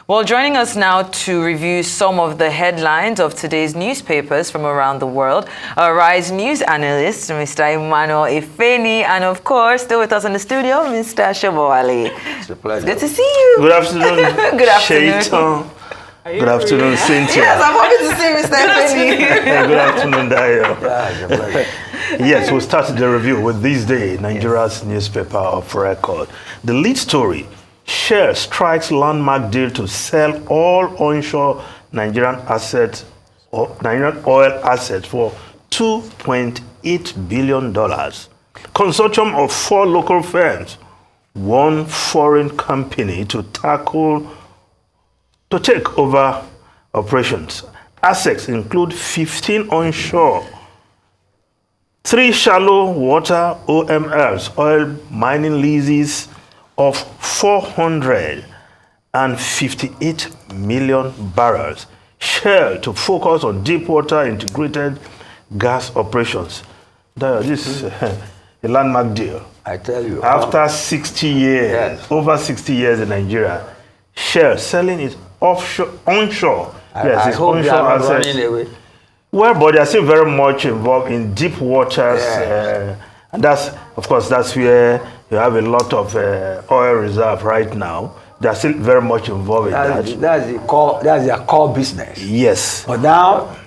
Well, joining us now to review some of the headlines of today's newspapers from around the world, our Rise News analyst, Mr. Emmanuel Ifeni, and of course, still with us in the studio, Mr. Shobowale. It's a pleasure. Good to see you. Good afternoon. Good afternoon. Shaitan. Good afternoon, Cynthia. Yes, I'm happy to see Mr. Ifeni. Good afternoon, Dayo. Yeah, it's a pleasure. Yes, we'll start the review with This Day, Nigeria's newspaper of record. The lead story: Shell strikes landmark deal to sell all onshore Nigerian assets, or Nigerian oil assets, for $2.8 billion. Consortium of 4 local firms, 1 foreign company to take over operations. Assets include 15 onshore, 3 shallow water OMLs, oil mining leases of 458 million barrels. Shell to focus on deep water integrated gas operations. This is a landmark deal. I tell you. After 60 years, yes. over 60 years in Nigeria, Shell selling its onshore. I hope they are not running away. Well, but they are still very much involved in deep waters. Yes. And that's, of course, that's where you have a lot of oil reserve right now. They are still very much involved in that. That's their core business. Yes. But now,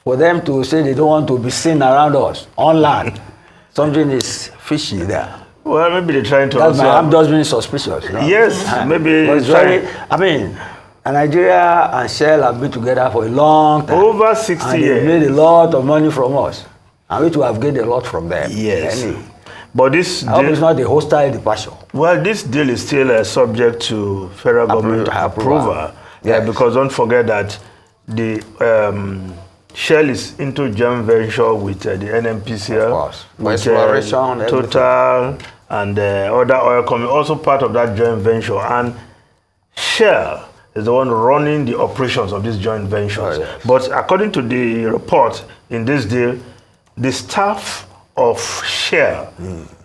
for them to say they don't want to be seen around us on land, something is fishy there. Well, maybe they're trying to. I'm just being suspicious. You know? Yes, maybe. It's very, I mean, Nigeria and Shell have been together for a long time. Over 60 and years. They made a lot of money from us, and we too have gained a lot from them. Yes. Anyway, But this I hope it's not a hostile departure. Well, this deal is still subject to federal government approval. Yes. Because don't forget that the Shell is into joint venture with the NNPCL, Of course. with Exploration, Total, and other oil companies, also part of that joint venture. And Shell is the one running the operations of these joint ventures. Oh, yes. But according to the report in this deal, the staff of Shell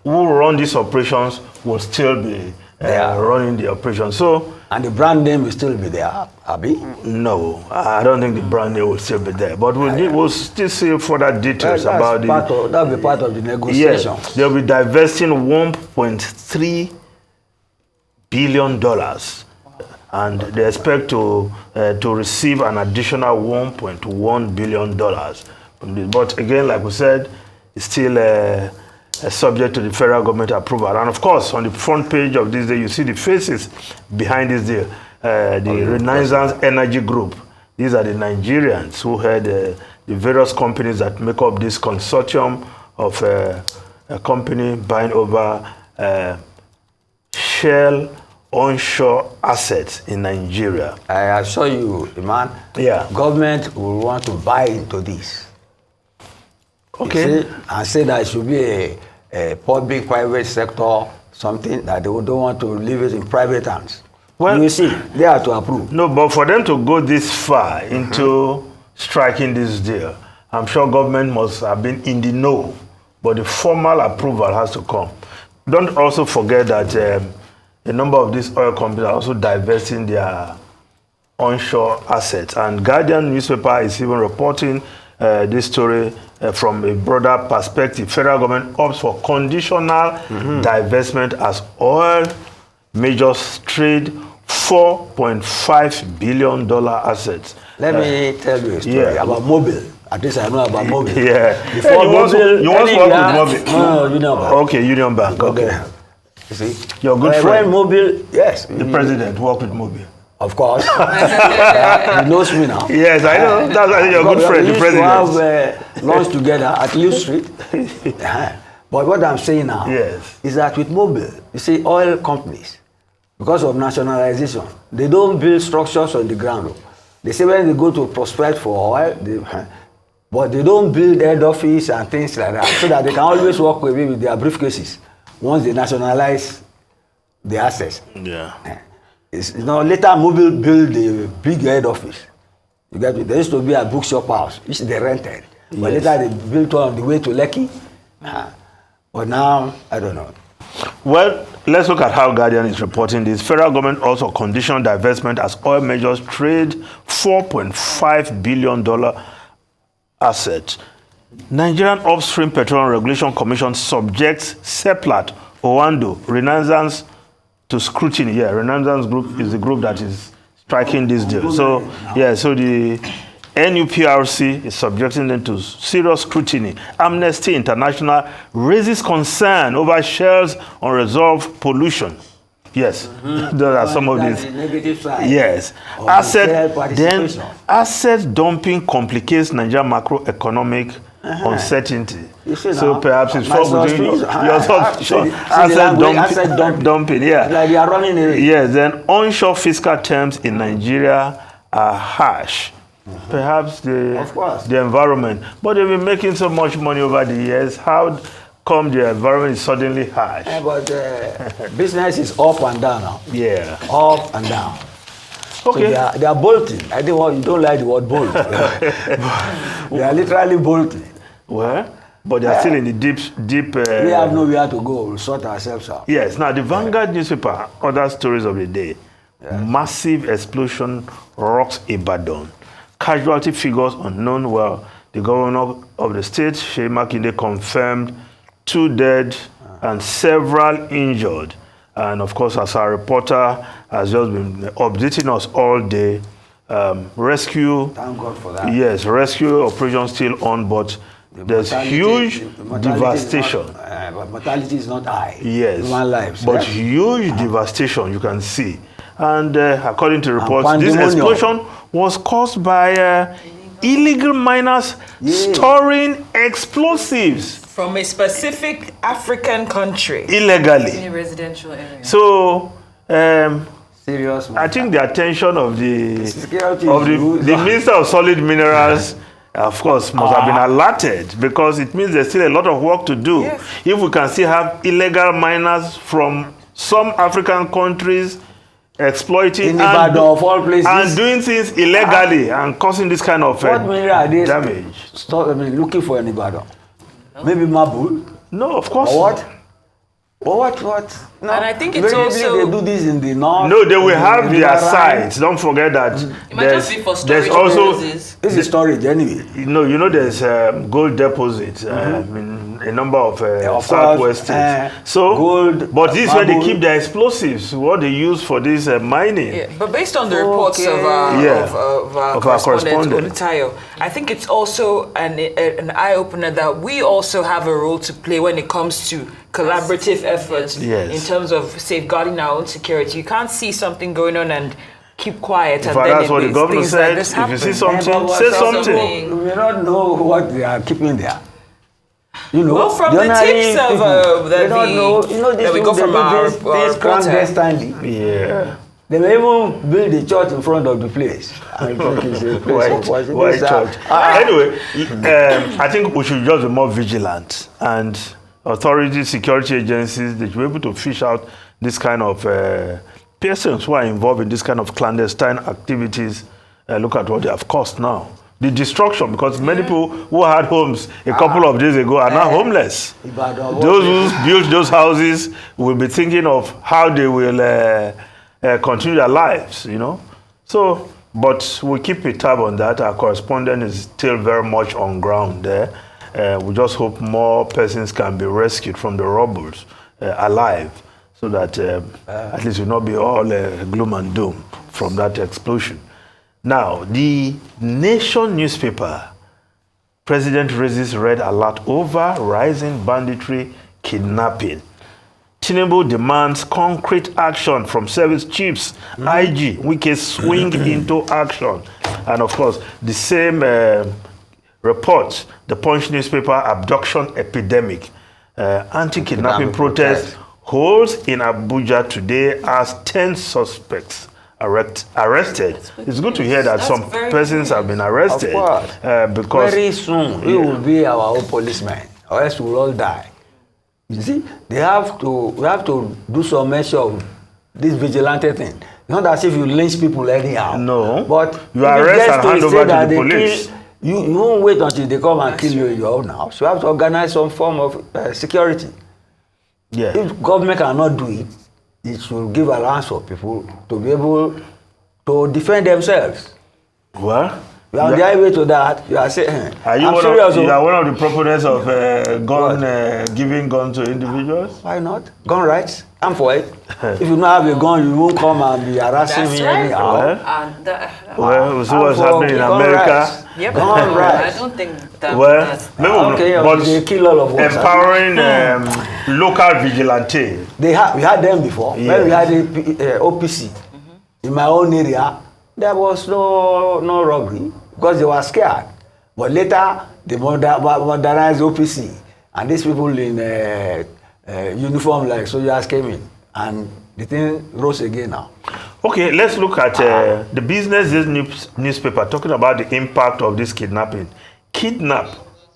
who run these operations will still be running the operation. So, and the brand name will still be there, Abi? no, I don't think the brand name will still be there. But we'll still see further details about That'll be part of the negotiation. Yes, they'll be divesting $1.3 billion, and they expect to receive an additional $1.1 billion. But again, like we said, it's still subject to the federal government approval. And of course, on the front page of this day, you see the faces behind this deal. The Renaissance Energy Group. These are the Nigerians who had the various companies that make up this consortium of a company buying over Shell onshore assets in Nigeria. I assure you, man, government will want to buy into this. Okay. And say that it should be a public-private sector, something that they don't want to leave it in private hands. Well, you see, they have to approve. No, but for them to go this far into striking this deal, I'm sure government must have been in the know, but the formal approval has to come. Don't also forget that a number of these oil companies are also divesting their onshore assets. And Guardian newspaper is even reporting this story from a broader perspective. Federal government opts for conditional divestment as oil majors trade $4.5 billion assets. Let me tell you a story about Mobile. At least I know about Mobile. Yeah. Before you Mobile, once worked with Mobile? No, Union Bank. Okay, Union Bank. Okay. You see? Your good friend. When Mobile, yes. The president worked with Mobile. Of course. He knows me now. Yes, I know. That's your good friend, the president. We used to have lunch together at Liu Street. But what I'm saying now is that with Mobile, you see, oil companies, because of nationalization, they don't build structures on the ground. They say when they go to prospect for oil, but they don't build head office and things like that, so that they can always walk away with their briefcases once they nationalize the assets. Yeah. Later Mobile built a big head office. You get it? There used to be a bookshop house, which they rented. But later they built one on the way to Lekki. But now, I don't know. Well, let's look at how Guardian is reporting this. Federal government also conditioned divestment as oil majors trade $4.5 billion asset. Nigerian Upstream Petroleum Regulation Commission subjects Seplat, Owando, Renaissance to scrutiny. Yeah, Renaissance Group is the group that is striking this deal. So, yeah, so the NUPRC is subjecting them to serious scrutiny. Amnesty International raises concern over Shell's unresolved pollution. Yes, those are some of these. Negative side. Yes. Asset dumping complicates Nigerian macroeconomic uncertainty. So perhaps it's for between asset dumping. Yeah. Like they are running away. Yes. Then onshore fiscal terms in Nigeria are harsh. Perhaps the environment, but they've been making so much money over the years. How come the environment is suddenly harsh? Yeah, but business is up and down now. Yeah. Up and down. Okay. So they are bolting. I think you don't like the word bolt. They are literally bolting. Well, but they are still in the deep. We have nowhere to go. We'll sort ourselves out. Yes. Now, the Vanguard newspaper, other stories of the day. Yes. Massive explosion rocks Ibadan. Casualty figures unknown. Well, the governor of the state, Sheyi Makinde, confirmed 2 dead and several injured. And of course, as our reporter has just been updating us all day, rescue. Thank God for that. Yes, rescue operation still on, but there's huge devastation. But mortality is not high. Yes, human lives. But huge devastation you can see. And according to reports, this explosion was caused by illegal miners storing explosives from a specific African country illegally in a residential area. So, serious. I think the attention of the Minister of Solid Minerals, of course, must have been alerted, because it means there's still a lot of work to do. Yes. If we can still have illegal miners from some African countries exploiting in Ibadan, of all places, and doing things illegally and causing this kind of damage. Looking for an Ibadan. Maybe Mabul. No, of course. Or what? What? No. And I think it's also... they do this in the north. No, they will have their sites. Don't forget that. It might just be for storage. There's also... This is storage anyway. You know there's gold deposits in a number of southwest states. So, gold, but this is where they keep their explosives, what they use for this mining. Yeah, but based on the reports of our correspondent, Olutayo, I think it's also an eye-opener that we also have a role to play when it comes to collaborative efforts in terms of safeguarding our own security. You can't see something going on and keep quiet. And then that's what the governor said. Like if you see something, say something. We don't know what they are keeping there. You know, well, from the tips of that we go from our clandestinely. Yeah. They may even build a church in front of the place. I think it's a place of worship. White church. Anyway, I think we should just be more vigilant, and authorities, security agencies, they should be able to fish out this kind of persons who are involved in this kind of clandestine activities. Look at what they have caused now. The destruction, because many people who had homes a couple of days ago are now homeless. Those who built those houses will be thinking of how they will continue their lives, you know. So, but we keep a tab on that. Our correspondent is still very much on ground there. We just hope more persons can be rescued from the rubble alive, so that at least we'll not be all gloom and doom from that explosion. Now, the Nation newspaper, President raises red alert over rising banditry kidnapping. Tinubu demands concrete action from service chiefs. IG, Wike swing into action. And of course, the same report, the Punch newspaper, abduction epidemic. Anti-kidnapping protest holds in Abuja today as 10 suspects arrested. It's good to hear that some persons have been arrested. Because very soon we will be our own policemen, or else we will all die. You see, we have to do some measure of this vigilante thing. Not as if you lynch people anyhow. No. But you arrest and hand over to the police. You won't wait until they come and kill you in your own house. You have to organize some form of security. Yeah. If government cannot do it, it should give allowance for people to be able to defend themselves. Well, You are on the highway to that. You are saying, you are one of the proponents of giving gun to individuals? Why not? Gun rights. I'm for it. If you don't have a gun, you won't come and be harassing me anyhow. Well, we see what's happening in America. Yep. Gun rights. I don't think that. But they kill all of us. Empowering local vigilante. We had them before. Yes. When we had the OPC in my own area, there was no robbery because they were scared. But later, they modernized OPC, and these people in uniform like soldiers came in, and the thing rose again now. Okay, let's look at the business this newspaper talking about the impact of this kidnapping. Kidnap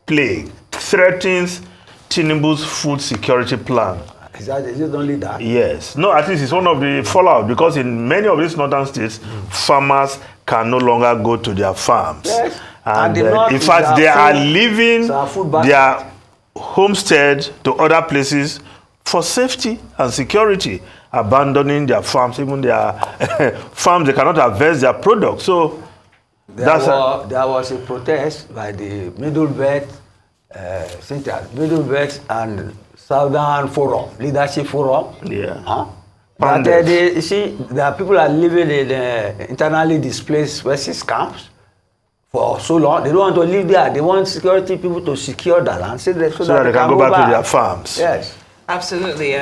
plague threatens Tinubu's food security plan. Is it only that? Yes. No, at least it's one of the fallout because in many of these northern states, farmers can no longer go to their farms. Yes. And in fact, they are leaving their homestead to other places for safety and security, abandoning their farms, even their farms, they cannot harvest their products. So there was a protest by the Middle Belt and Southern Forum, Leadership Forum. Yeah. But you see, there are people are living in internally displaced West camps for so long. They don't want to live there. They want security people to secure the land so that they can go back to their farms. Yes. Absolutely.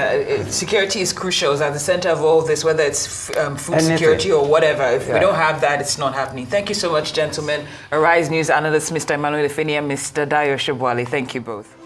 Security is crucial. It's at the center of all this, whether it's food security or whatever. If we don't have that, it's not happening. Thank you so much, gentlemen. Arise News analyst, Mr. Emmanuel Ifeni and Mr. Dayo Shobwale. Thank you both.